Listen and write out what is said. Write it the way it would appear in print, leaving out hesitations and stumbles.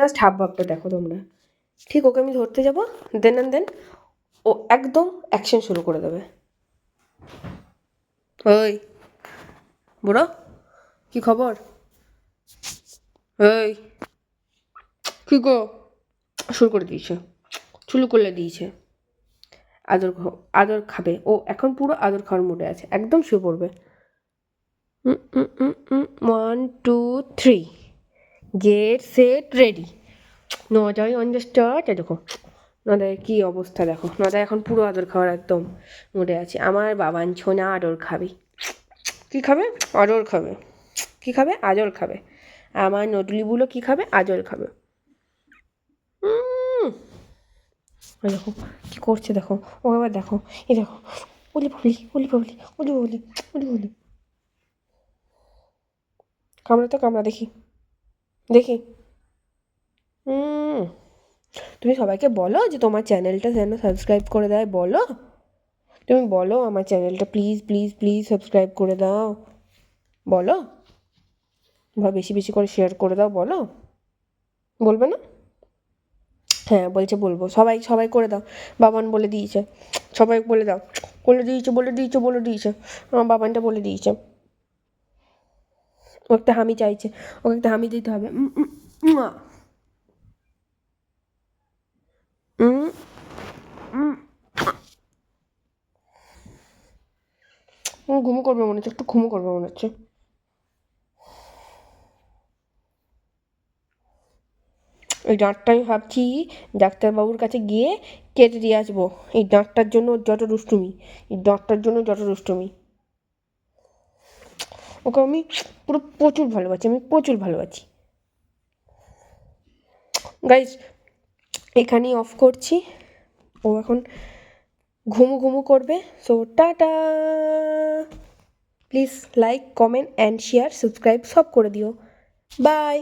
Just hub ভাবটা দেখো তোমরা। ঠিক ওকে আমি ধরতে যাবো, দেন অ্যান্ড দেন ও একদম অ্যাকশন শুরু করে দেবে। ওই বুড়ো, কি খবর? এই কি গো, শুরু করে দিয়েছে, শুরু করে দিয়েছে। আদর খাবে ও, এখন পুরো আদর খাওয়ার মুডে আছে, একদম শুয়ে পড়বে। 1 2 3 গেট সেট রেডি। নদাই অন দ্য স্টার্ট। দেখো নদায় কী অবস্থা, দেখো নদায় এখন পুরো আদর খাওয়ার একদম মুডে আছে। আমার বাবান ছোনা আদর খাবে। কী খাবে? আদর খাবে। কী খাবে? আদর খাবে। আমার নটুলিগুলো কী খাবে? আদর খাবে। দেখো কী করছে, দেখো ও আবার দেখো, এই দেখো বলি বলি বলি বলি বলি বলি বলি বলি। কামড়া তো কামড়া, দেখি দেখি। তুমি সবাইকে বলো যে তোমার চ্যানেলটা যেন সাবস্ক্রাইব করে দেয়, বলো। তুমি বলো আমার চ্যানেলটা প্লিজ প্লিজ প্লিজ সাবস্ক্রাইব করে দাও, বলো। বা বেশি বেশি করে শেয়ার করে দাও, বলো। বলবে না? হ্যাঁ বলছে বলবো, সবাই সবাই করে দাও। বাবান বলে দিয়েছে, সবাই বলে দাও। বলে দিয়েছে বলে দিয়েছে বলে দিয়েছে, আমার বাবানটা বলে দিয়েছে। ও একটা হামি চাইছে, ওকে একটা হামি দিতে হবে। ঘুমো করবে মনে হচ্ছে, একটু ঘুমো করবে মনে হচ্ছে। এই দাঁতটা আমি ভাবছি ডাক্তারবাবুর কাছে গিয়ে কেটে দিয়ে আসবো। এই দাঁতটার জন্য যত দুষ্টুমি, এই দাঁতটার জন্য যত দুষ্টুমি। ওকে আমি পুরো প্রচুর ভালোবাসি, আমি প্রচুর ভালোবাসি। গাইজ এখানেই অফ করছি, ও এখন ঘুমু ঘুমু করবে। So tata. Please like comment and share subscribe সব করে দিও। বাই।